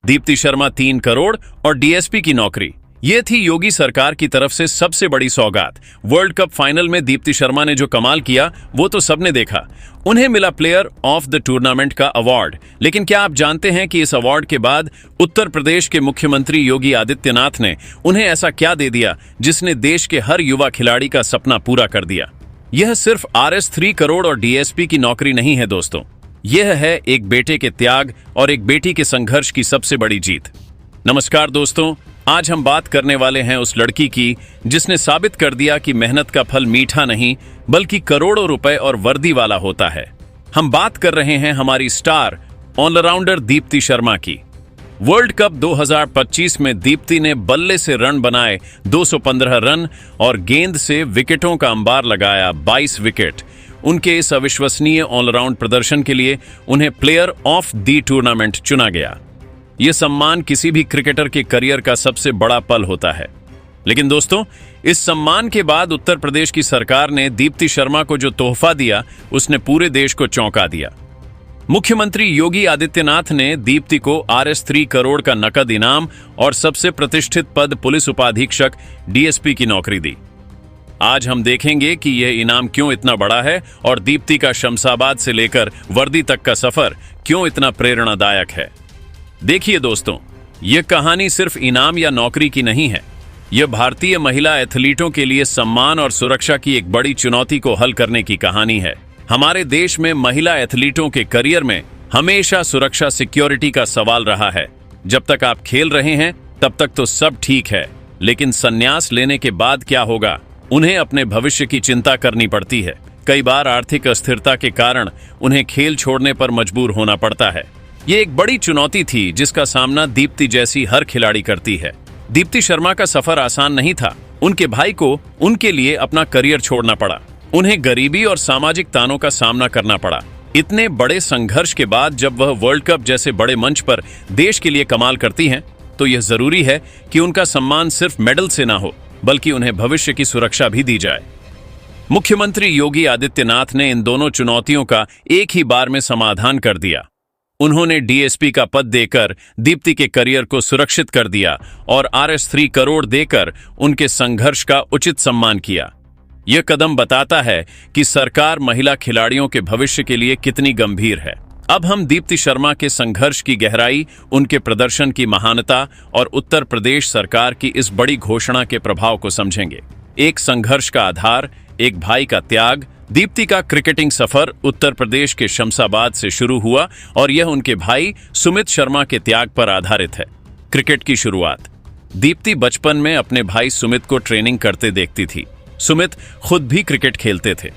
दीप्ति शर्मा 3 करोड़ और डीएसपी की नौकरी। ये थी योगी सरकार की तरफ से सबसे बड़ी सौगात। वर्ल्ड कप फाइनल में दीप्ति शर्मा ने जो कमाल किया वो तो सबने देखा। उन्हें मिला प्लेयर ऑफ द टूर्नामेंट का अवार्ड। लेकिन क्या आप जानते हैं कि इस अवार्ड के बाद उत्तर प्रदेश के मुख्यमंत्री योगी आदित्यनाथ ने उन्हें ऐसा क्या दे दिया जिसने देश के हर युवा खिलाड़ी का सपना पूरा कर दिया? यह सिर्फ RS 3 करोड़ और डीएसपी की नौकरी नहीं है दोस्तों, यह है एक बेटे के त्याग और एक बेटी के संघर्ष की सबसे बड़ी जीत। नमस्कार दोस्तों, आज हम बात करने वाले हैं उस लड़की की जिसने साबित कर दिया कि मेहनत का फल मीठा नहीं बल्कि करोड़ों रुपए और वर्दी वाला होता है। हम बात कर रहे हैं हमारी स्टार ऑलराउंडर दीप्ति शर्मा की। वर्ल्ड कप 2025 में दीप्ति ने बल्ले से रन बनाए 215 रन और गेंद से विकेटों का अंबार लगाया 22 विकेट। उनके इस अविश्वसनीय ऑलराउंड प्रदर्शन के लिए उन्हें प्लेयर ऑफ द टूर्नामेंट चुना गया। यह सम्मान किसी भी क्रिकेटर के करियर का सबसे बड़ा पल होता है। लेकिन दोस्तों, इस सम्मान के बाद उत्तर प्रदेश की सरकार ने दीप्ति शर्मा को जो तोहफा दिया उसने पूरे देश को चौंका दिया। मुख्यमंत्री योगी आदित्यनाथ ने दीप्ति को RS 3 करोड़ का नकद इनाम और सबसे प्रतिष्ठित पद पुलिस उपाधीक्षक डीएसपी की नौकरी दी। आज हम देखेंगे कि यह इनाम क्यों इतना बड़ा है और दीप्ति का शमशाबाद से लेकर वर्दी तक का सफर क्यों इतना प्रेरणादायक है। देखिए दोस्तों, यह कहानी सिर्फ इनाम या नौकरी की नहीं है। यह भारतीय महिला एथलीटों के लिए सम्मान और सुरक्षा की एक बड़ी चुनौती को हल करने की कहानी है। हमारे देश में महिला एथलीटों के करियर में हमेशा सुरक्षा सिक्योरिटी का सवाल रहा है। जब तक आप खेल रहे हैं तब तक तो सब ठीक है, लेकिन संन्यास लेने के बाद क्या होगा, उन्हें अपने भविष्य की चिंता करनी पड़ती है। कई बार आर्थिक अस्थिरता के कारण उन्हें खेल छोड़ने पर मजबूर होना पड़ता है। ये एक बड़ी चुनौती थी जिसका सामना दीप्ति जैसी हर खिलाड़ी करती है। दीप्ति शर्मा का सफर आसान नहीं था। उनके भाई को उनके लिए अपना करियर छोड़ना पड़ा। उन्हें गरीबी और सामाजिक तानों का सामना करना पड़ा। इतने बड़े संघर्ष के बाद जब वह वर्ल्ड कप जैसे बड़े मंच पर देश के लिए कमाल करती हैं, तो यह जरूरी है कि उनका सम्मान सिर्फ मेडल से ना हो बल्कि उन्हें भविष्य की सुरक्षा भी दी जाए। मुख्यमंत्री योगी आदित्यनाथ ने इन दोनों चुनौतियों का एक ही बार में समाधान कर दिया। उन्होंने डीएसपी का पद देकर दीप्ति के करियर को सुरक्षित कर दिया और RS 3 करोड़ देकर उनके संघर्ष का उचित सम्मान किया। यह कदम बताता है कि सरकार महिला खिलाड़ियों के भविष्य के लिए कितनी गंभीर है। अब हम दीप्ति शर्मा के संघर्ष की गहराई, उनके प्रदर्शन की महानता और उत्तर प्रदेश सरकार की इस बड़ी घोषणा के प्रभाव को समझेंगे। एक संघर्ष का आधार, एक भाई का त्याग। दीप्ति का क्रिकेटिंग सफर उत्तर प्रदेश के शमशाबाद से शुरू हुआ और यह उनके भाई सुमित शर्मा के त्याग पर आधारित है। क्रिकेट की शुरुआत। दीप्ति बचपन में अपने भाई सुमित को ट्रेनिंग करते देखती थी। सुमित खुद भी क्रिकेट खेलते थे,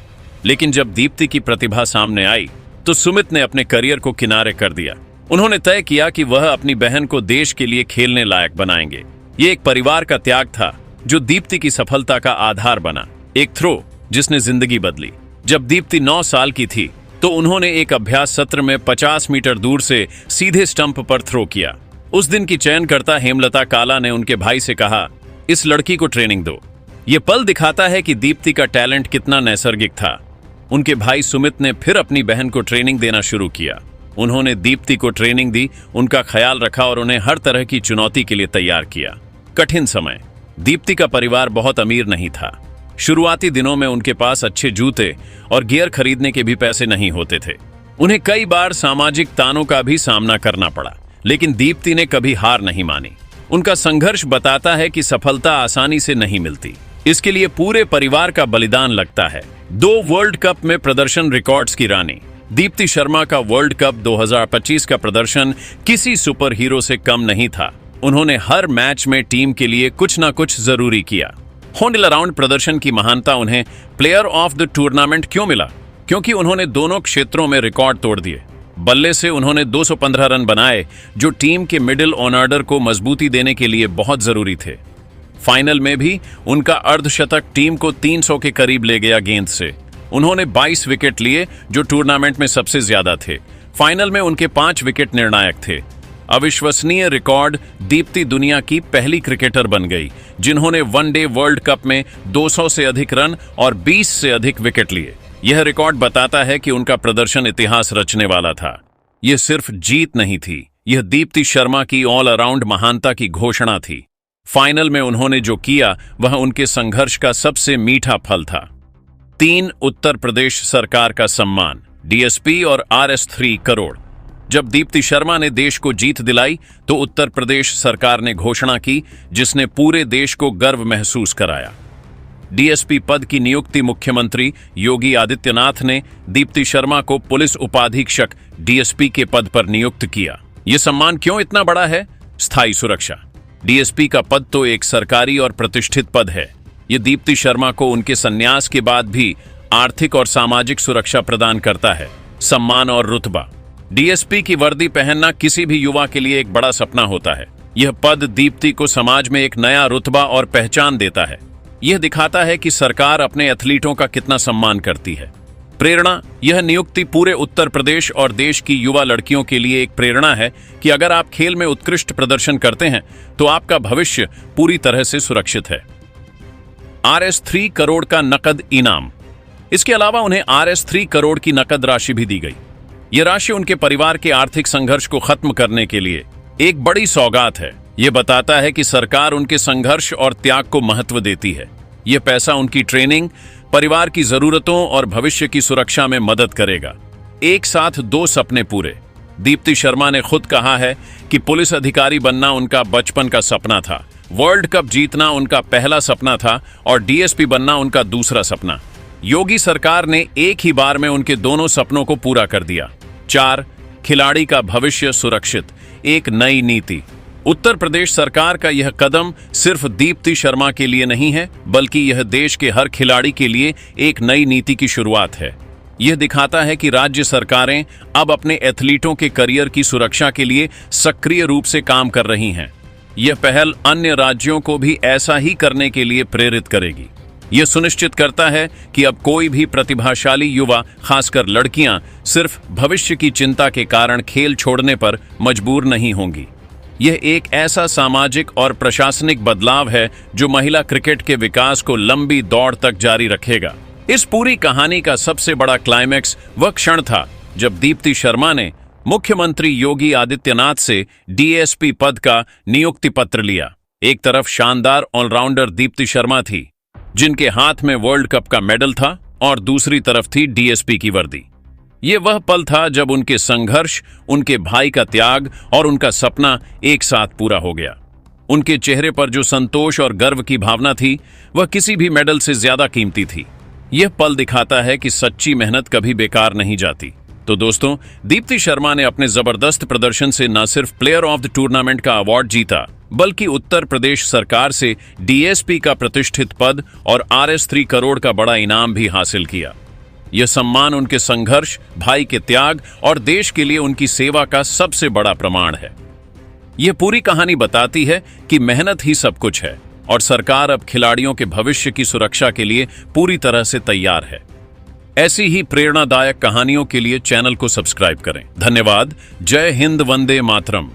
लेकिन जब दीप्ति की प्रतिभा सामने आई तो सुमित ने अपने करियर को किनारे कर दिया। उन्होंने तय किया कि वह अपनी बहन को देश के लिए खेलने लायक बनाएंगे। ये एक परिवार का त्याग था जो दीप्ति की सफलता का आधार बना। एक थ्रो जिसने जिंदगी बदली। जब दीप्ति 9 साल की थी तो उन्होंने एक अभ्यास सत्र में 50 मीटर दूर से सीधे स्टंप पर थ्रो किया। उस दिन की चयनकर्ता हेमलता काला ने उनके भाई से कहा, इस लड़की को ट्रेनिंग दो। यह पल दिखाता है कि दीप्ति का टैलेंट कितना नैसर्गिक था। उनके भाई सुमित ने फिर अपनी बहन को ट्रेनिंग देना शुरू किया। उन्होंने दीप्ति को ट्रेनिंग दी, उनका ख्याल रखा और उन्हें हर तरह की चुनौती के लिए तैयार किया। कठिन समय। दीप्ति का परिवार बहुत अमीर नहीं था। शुरुआती दिनों में उनके पास अच्छे जूते और गियर खरीदने के भी पैसे नहीं होते थे। उन्हें कई बार सामाजिक तानों का भी सामना करना पड़ा, लेकिन दीप्ति ने कभी हार नहीं मानी। उनका संघर्ष बताता है कि सफलता आसानी से नहीं मिलती। इसके लिए पूरे परिवार का बलिदान लगता है। 2 वर्ल्ड कप में प्रदर्शन रिकॉर्ड्स की रानी। दीप्ति शर्मा का वर्ल्ड कप 2025 का प्रदर्शन किसी सुपर हीरो से कम नहीं था। उन्होंने हर मैच में टीम के लिए कुछ ना कुछ जरूरी किया। ऑलराउंड प्रदर्शन की महानता उन्हें प्लेयर ऑफ द टूर्नामेंट क्यों मिला? क्योंकि उन्होंने दोनों क्षेत्रों में रिकॉर्ड तोड़ दिए। बल्ले से उन्होंने 215 रन बनाए जो टीम के मिडिल ऑर्डर को मजबूती देने के लिए बहुत जरूरी थे। फाइनल में भी उनका अर्धशतक टीम को 300 के करीब ले गया गेंद से। उन्होंने 22 विकेट लिए जो टूर्नामेंट में सबसे ज्यादा थे। फाइनल में उनके 5 विकेट निर्णायक थे। अविश्वसनीय रिकॉर्ड। दीप्ति दुनिया की पहली क्रिकेटर बन गई जिन्होंने वनडे वर्ल्ड कप में 200 से अधिक रन और 20 से अधिक विकेट लिए। यह रिकॉर्ड बताता है कि उनका प्रदर्शन इतिहास रचने वाला था। यह सिर्फ जीत नहीं थी, यह दीप्ति शर्मा की ऑल अराउंड महानता की घोषणा थी। फाइनल में उन्होंने जो किया वह उनके संघर्ष का सबसे मीठा फल था। 3 उत्तर प्रदेश सरकार का सम्मान, डीएसपी और RS3 करोड़। जब दीप्ति शर्मा ने देश को जीत दिलाई तो उत्तर प्रदेश सरकार ने घोषणा की जिसने पूरे देश को गर्व महसूस कराया। डीएसपी पद की नियुक्ति मुख्यमंत्री योगी आदित्यनाथ ने दीप्ति शर्मा को पुलिस उपाधीक्षक डीएसपी के पद पर नियुक्त किया। यह सम्मान क्यों इतना बड़ा है? स्थायी सुरक्षा। डीएसपी का पद तो एक सरकारी और प्रतिष्ठित पद है। यह दीप्ति शर्मा को उनके संन्यास के बाद भी आर्थिक और सामाजिक सुरक्षा प्रदान करता है। सम्मान और रुतबा। डीएसपी की वर्दी पहनना किसी भी युवा के लिए एक बड़ा सपना होता है। यह पद दीप्ति को समाज में एक नया रुतबा और पहचान देता है। यह दिखाता है कि सरकार अपने एथलीटों का कितना सम्मान करती है। प्रेरणा। यह नियुक्ति पूरे उत्तर प्रदेश और देश की युवा लड़कियों के लिए एक प्रेरणा है कि अगर आप खेल में उत्कृष्ट प्रदर्शन करते हैं तो आपका भविष्य पूरी तरह से सुरक्षित है। RS3 करोड़ का नकद इनाम। इसके अलावा उन्हें RS3 करोड़ की नकद राशि भी दी गई। यह राशि उनके परिवार के आर्थिक संघर्ष को खत्म करने के लिए एक बड़ी सौगात है। यह बताता है कि सरकार उनके संघर्ष और त्याग को महत्व देती है। यह पैसा उनकी ट्रेनिंग, परिवार की जरूरतों और भविष्य की सुरक्षा में मदद करेगा। एक साथ 2 सपने पूरे। दीप्ति शर्मा ने खुद कहा है कि पुलिस अधिकारी बनना उनका बचपन का सपना था, वर्ल्ड कप जीतना उनका पहला सपना था और डीएसपी बनना उनका दूसरा सपना। योगी सरकार ने एक ही बार में उनके दोनों सपनों को पूरा कर दिया। 4. खिलाड़ी का भविष्य सुरक्षित। एक नई नीति। उत्तर प्रदेश सरकार का यह कदम सिर्फ दीप्ति शर्मा के लिए नहीं है, बल्कि यह देश के हर खिलाड़ी के लिए एक नई नीति की शुरुआत है। यह दिखाता है कि राज्य सरकारें अब अपने एथलीटों के करियर की सुरक्षा के लिए सक्रिय रूप से काम कर रही हैं। यह पहल अन्य राज्यों को भी ऐसा ही करने के लिए प्रेरित करेगी। यह सुनिश्चित करता है कि अब कोई भी प्रतिभाशाली युवा, खासकर लड़कियां, सिर्फ भविष्य की चिंता के कारण खेल छोड़ने पर मजबूर नहीं होंगी। यह एक ऐसा सामाजिक और प्रशासनिक बदलाव है जो महिला क्रिकेट के विकास को लंबी दौड़ तक जारी रखेगा। इस पूरी कहानी का सबसे बड़ा क्लाइमैक्स वह क्षण था जब दीप्ति शर्मा ने मुख्यमंत्री योगी आदित्यनाथ से डीएसपी पद का नियुक्ति पत्र लिया। एक तरफ शानदार ऑलराउंडर दीप्ति शर्मा थी जिनके हाथ में वर्ल्ड कप का मेडल था और दूसरी तरफ थी डीएसपी की वर्दी। यह वह पल था जब उनके संघर्ष, उनके भाई का त्याग और उनका सपना एक साथ पूरा हो गया। उनके चेहरे पर जो संतोष और गर्व की भावना थी वह किसी भी मेडल से ज्यादा कीमती थी। यह पल दिखाता है कि सच्ची मेहनत कभी बेकार नहीं जाती। तो दोस्तों, दीप्ति शर्मा ने अपने जबरदस्त प्रदर्शन से न सिर्फ प्लेयर ऑफ द टूर्नामेंट का अवार्ड जीता, बल्कि उत्तर प्रदेश सरकार से डीएसपी का प्रतिष्ठित पद और RS3 करोड़ का बड़ा इनाम भी हासिल किया। यह सम्मान उनके संघर्ष, भाई के त्याग और देश के लिए उनकी सेवा का सबसे बड़ा प्रमाण है। यह पूरी कहानी बताती है कि मेहनत ही सब कुछ है और सरकार अब खिलाड़ियों के भविष्य की सुरक्षा के लिए पूरी तरह से तैयार है। ऐसी ही प्रेरणादायक कहानियों के लिए चैनल को सब्सक्राइब करें। धन्यवाद। जय हिंद, वंदे मातरम।